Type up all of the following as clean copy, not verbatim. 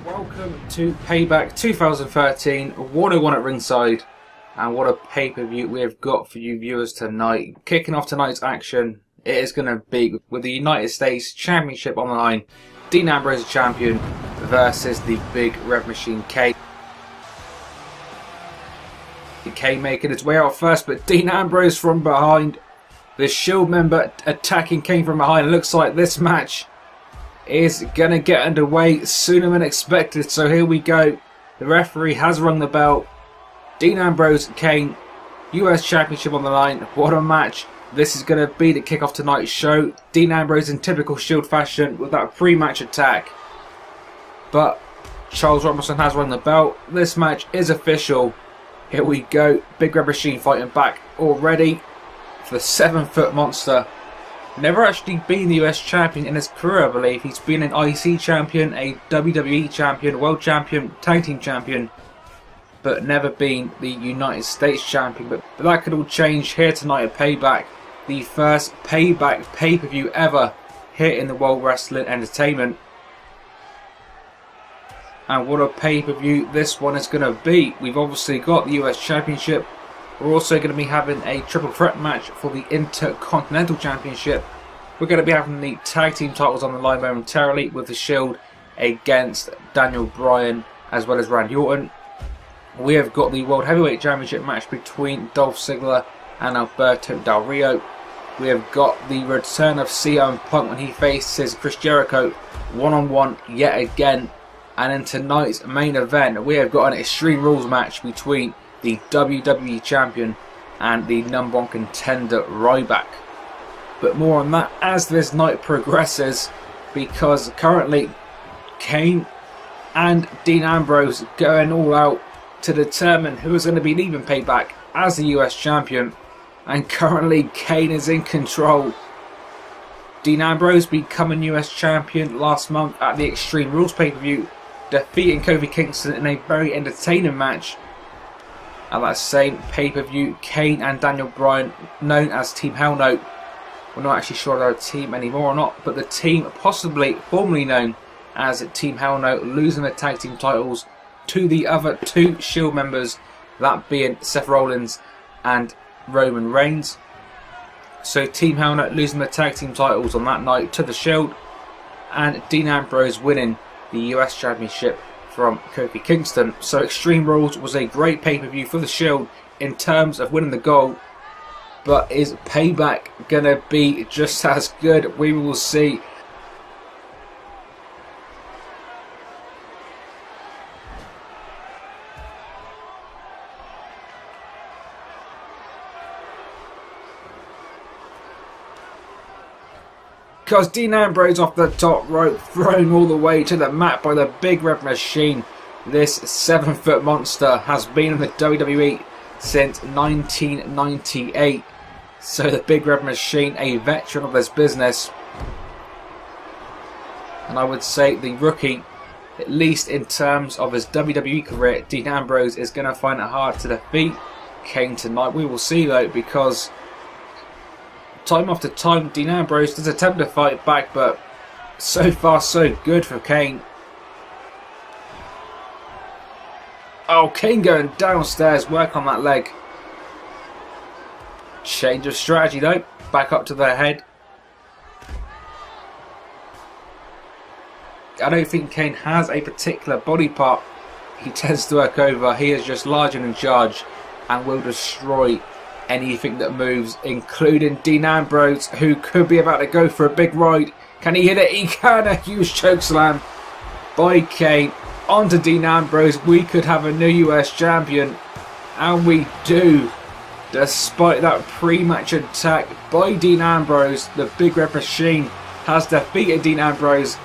Welcome to Payback 2013, 101 at ringside, and what a pay-per-view we have got for you viewers tonight. Kicking off tonight's action, it is going to be with the United States Championship on the line. Dean Ambrose, champion, versus the Big Red Machine Kane. Kane making his way out first, but Dean Ambrose from behind. The Shield member attacking Kane from behind. It looks like this match is going to get underway sooner than expected. So here we go. The referee has rung the bell. Dean Ambrose, Kane, US Championship on the line. What a match this is going to be to kick off tonight's show. Dean Ambrose in typical Shield fashion with that pre-match attack. But Charles Robinson has rung the bell. This match is official. Here we go. Big Red Machine fighting back already for the 7-foot monster. Never actually been the US champion in his career, I believe. He's been an IC champion, a WWE champion, world champion, tag team champion, but never been the United States champion. But that could all change here tonight at Payback. The first Payback pay-per-view ever here in the World Wrestling Entertainment. And what a pay-per-view this one is going to be. We've obviously got the US Championship. We're also going to be having a triple threat match for the Intercontinental Championship. We're going to be having the tag team titles on the line momentarily with the Shield against Daniel Bryan as well as Randy Orton. We have got the World Heavyweight Championship match between Dolph Ziggler and Alberto Del Rio. We have got the return of CM Punk when he faces Chris Jericho one-on-one yet again. And in tonight's main event, we have got an Extreme Rules match between the WWE Champion and the #1 contender Ryback. But more on that as this night progresses, because currently Kane and Dean Ambrose going all out to determine who is going to be leaving Payback as the US Champion. And currently Kane is in control. Dean Ambrose becoming US Champion last month at the Extreme Rules pay-per-view, defeating Kofi Kingston in a very entertaining match. At that same pay-per-view, Kane and Daniel Bryan, known as Team Hell No, we're not actually sure they're a team anymore or not, but the team possibly formerly known as Team Hell No, losing the tag team titles to the other two Shield members, that being Seth Rollins and Roman Reigns. So Team Hell No losing the tag team titles on that night to the Shield, and Dean Ambrose winning the US Championship from Kofi Kingston. So Extreme Rules was a great pay-per-view for the Shield in terms of winning the gold. But is Payback going to be just as good? We will see. Because Dean Ambrose off the top rope, thrown all the way to the mat by the Big Red Machine. This 7-foot monster has been in the WWE since 1998. So the Big Red Machine, a veteran of this business. And I would say the rookie, at least in terms of his WWE career, Dean Ambrose is going to find it hard to defeat Kane tonight. We will see though, because time after time, Dean Ambrose does attempt to fight back, but so far so good for Kane. Oh, Kane going downstairs, work on that leg. Change of strategy though, back up to the head. I don't think Kane has a particular body part he tends to work over. He is just large and in charge and will destroy anything that moves, including Dean Ambrose, who could be about to go for a big ride. Can he hit it? He can. A huge chokeslam by Kane onto Dean Ambrose. We could have a new US champion, and we do. Despite that pre-match attack by Dean Ambrose, the Big Red Machine has defeated Dean Ambrose,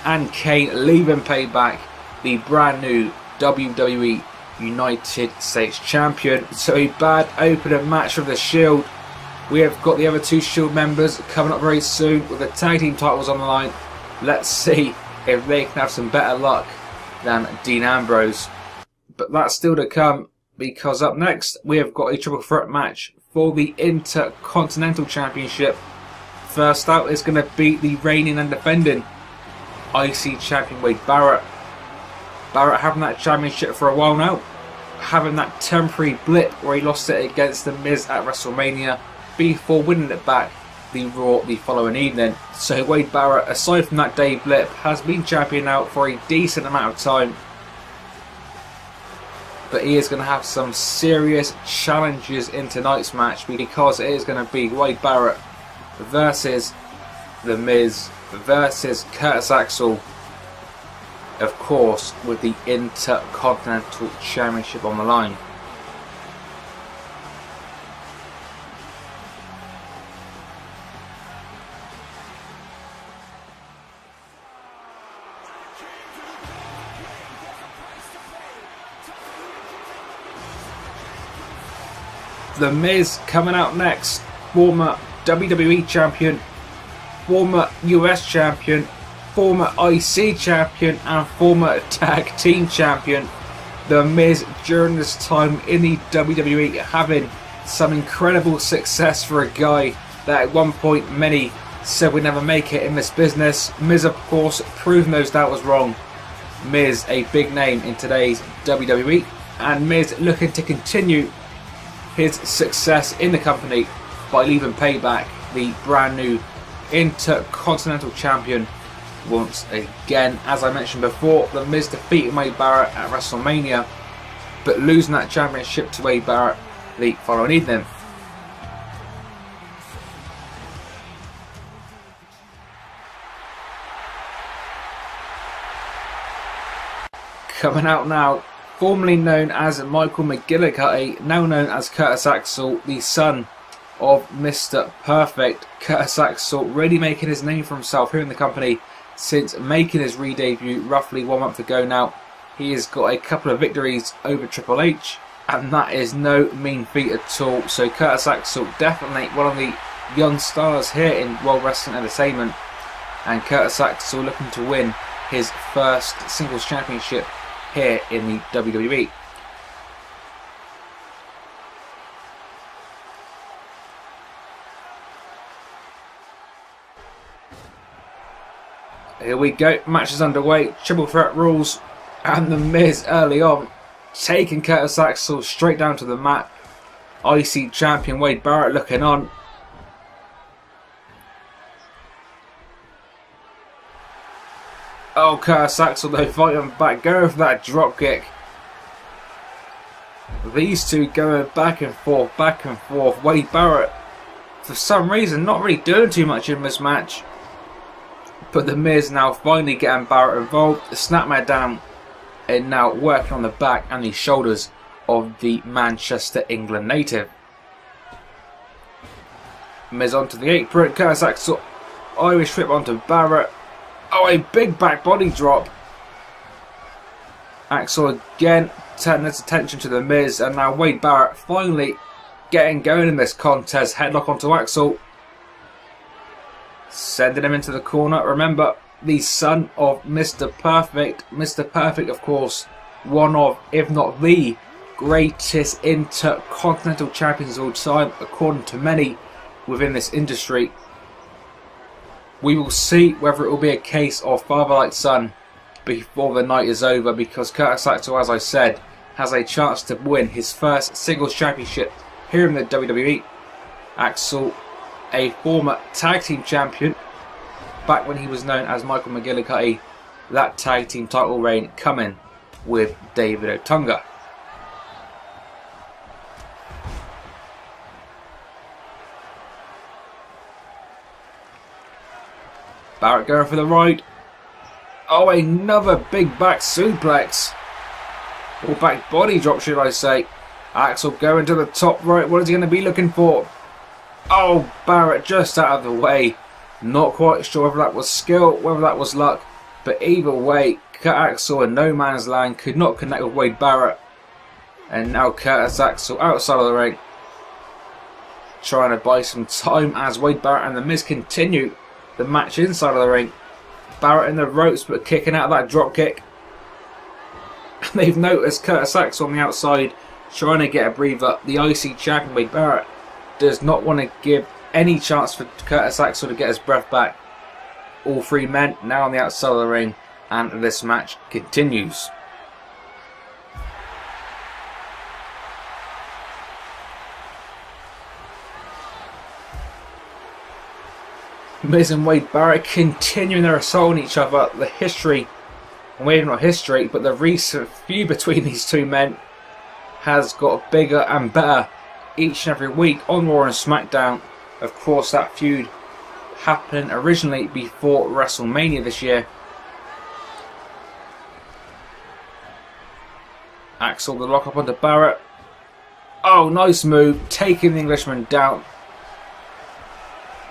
and Kane leaving Payback the brand new WWE United States Champion. So a bad opening match for the Shield. We have got the other two Shield members coming up very soon with the tag team titles on the line. Let's see if they can have some better luck than Dean Ambrose. But that's still to come, because up next we have got a triple threat match for the Intercontinental Championship. First out is going to be the reigning and defending IC champion Wade Barrett. Barrett having that championship for a while now, having that temporary blip where he lost it against The Miz at WrestleMania before winning it back the Raw the following evening. So Wade Barrett, aside from that day blip, has been champion now for a decent amount of time. But he is going to have some serious challenges in tonight's match, because it is going to be Wade Barrett versus The Miz versus Curtis Axel, of course, with the Intercontinental Championship on the line. The Miz coming out next, former WWE Champion, former US Champion, former IC Champion and former Tag Team Champion. The Miz during this time in the WWE having some incredible success for a guy that at one point many said would never make it in this business. Miz, of course, proving those doubters wrong. Miz, a big name in today's WWE, and Miz looking to continue his success in the company by leaving Payback the brand new Intercontinental Champion once again. As I mentioned before, The Miz defeated Wade Barrett at WrestleMania, but losing that championship to Wade Barrett the following evening. Coming out now, formerly known as Michael McGillicuddy, now known as Curtis Axel, the son of Mr. Perfect. Curtis Axel really making his name for himself here in the company since making his re-debut roughly 1 month ago now. He has got a couple of victories over Triple H, and that is no mean feat at all. So Curtis Axel, definitely one of the young stars here in World Wrestling Entertainment, and Curtis Axel looking to win his first singles championship here in the WWE. Here we go, match is underway, triple threat rules, and The Miz early on taking Curtis Axel straight down to the mat. IC champion Wade Barrett looking on. Oh, Curtis Axel though fighting back, going for that drop kick. These two going back and forth, back and forth. Wade Barrett, for some reason, not really doing too much in this match. But The Miz now finally getting Barrett involved, snapmare down, and now working on the back and the shoulders of the Manchester, England native. Miz onto the apron, Curtis Axel, Irish whip onto Barrett. Oh, a big back body drop. Axel again turning his attention to The Miz, and now Wade Barrett finally getting going in this contest. Headlock onto Axel, sending him into the corner. Remember, the son of Mr. Perfect. Mr. Perfect, of course, one of, if not the greatest Intercontinental Champions of all time, according to many within this industry. We will see whether it will be a case of father like son before the night is over, because Curtis Axel, as I said, has a chance to win his first singles championship here in the WWE. Axel, a former tag team champion back when he was known as Michael McGillicuddy, that tag team title reign coming with David Otunga. Barrett going for the ride. Oh, another big back suplex. Or back body drop, should I say. Axel going to the top right. What is he going to be looking for? Oh, Barrett just out of the way. Not quite sure whether that was skill, whether that was luck. But either way, Axel in no man's land could not connect with Wade Barrett. And now Curtis Axel outside of the ring, trying to buy some time as Wade Barrett and The Miz continue the match inside of the ring. Barrett in the ropes, but kicking out of that drop kick. And they've noticed Curtis Axel on the outside trying to get a breather. The IC champion Wade Barrett does not want to give any chance for Curtis Axel to get his breath back all three men now on the outside of the ring, and this match continues. Miz and Wade Barrett continuing their assault on each other. The history, well, maybe not history, but the recent feud between these two men has got bigger and better each and every week on Raw and SmackDown. Of course, that feud happened originally before WrestleMania this year. Axel the lock up onto Barrett. Oh, nice move, taking the Englishman down.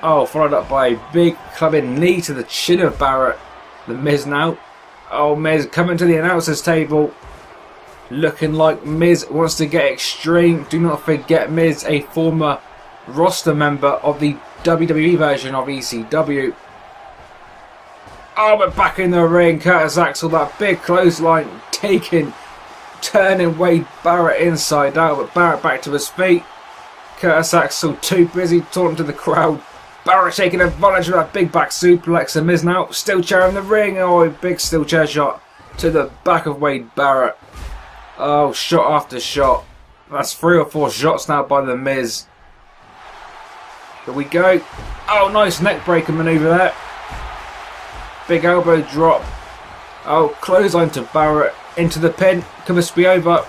Oh, followed up by a big clubbing knee to the chin of Barrett. The Miz now. Oh, Miz coming to the announcers table. Looking like Miz wants to get extreme. Do not forget Miz, a former roster member of the WWE version of ECW. Oh, but back in the ring. Curtis Axel, that big clothesline turning Wade Barrett inside out. But Barrett back to his feet. Curtis Axel too busy talking to the crowd. Barrett taking advantage of that big back suplex, and Miz now steel chair in the ring. Oh, a big steel chair shot to the back of Wade Barrett. Oh, shot after shot. That's 3 or 4 shots now by the Miz. Here we go. Oh, nice neck breaker maneuver there. Big elbow drop. Oh, clothesline to Barrett into the pin. Could this be over?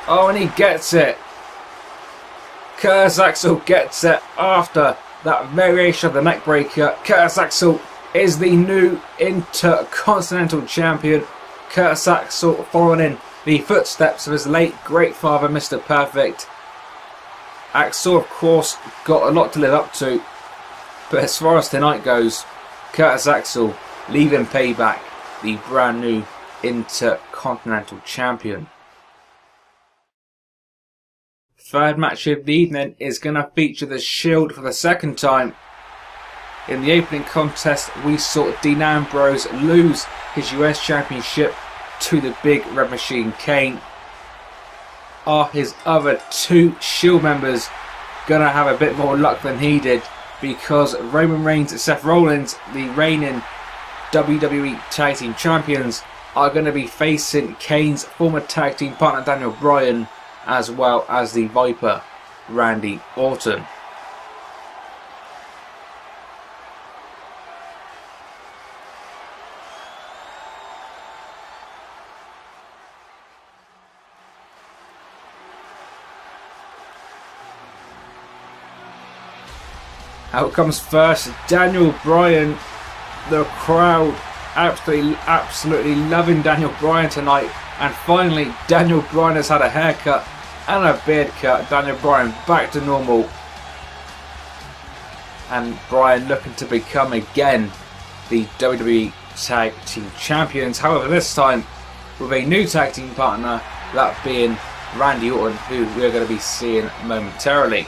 Oh, and he gets it. Curtis Axel gets it after that variation of the neck breaker. Curtis Axel is the new Intercontinental Champion. Curtis Axel following in the footsteps of his late great father, Mr. Perfect. Axel, of course, got a lot to live up to. But as far as tonight goes, Curtis Axel leaving Payback the brand new Intercontinental Champion. Third match of the evening is going to feature the Shield for the second time. In the opening contest, we saw Dean Ambrose lose his US Championship to the Big Red Machine Kane. Are his other two Shield members going to have a bit more luck than he did? Because Roman Reigns and Seth Rollins, the reigning WWE Tag Team Champions, are going to be facing Kane's former tag team partner Daniel Bryan, as well as the Viper, Randy Orton. Out comes first Daniel Bryan. The crowd absolutely loving Daniel Bryan tonight. And finally, Daniel Bryan has had a haircut and a beard cut. Daniel Bryan back to normal. And Bryan looking to become again the WWE Tag Team Champions. However, this time with a new tag team partner, that being Randy Orton, who we're going to be seeing momentarily.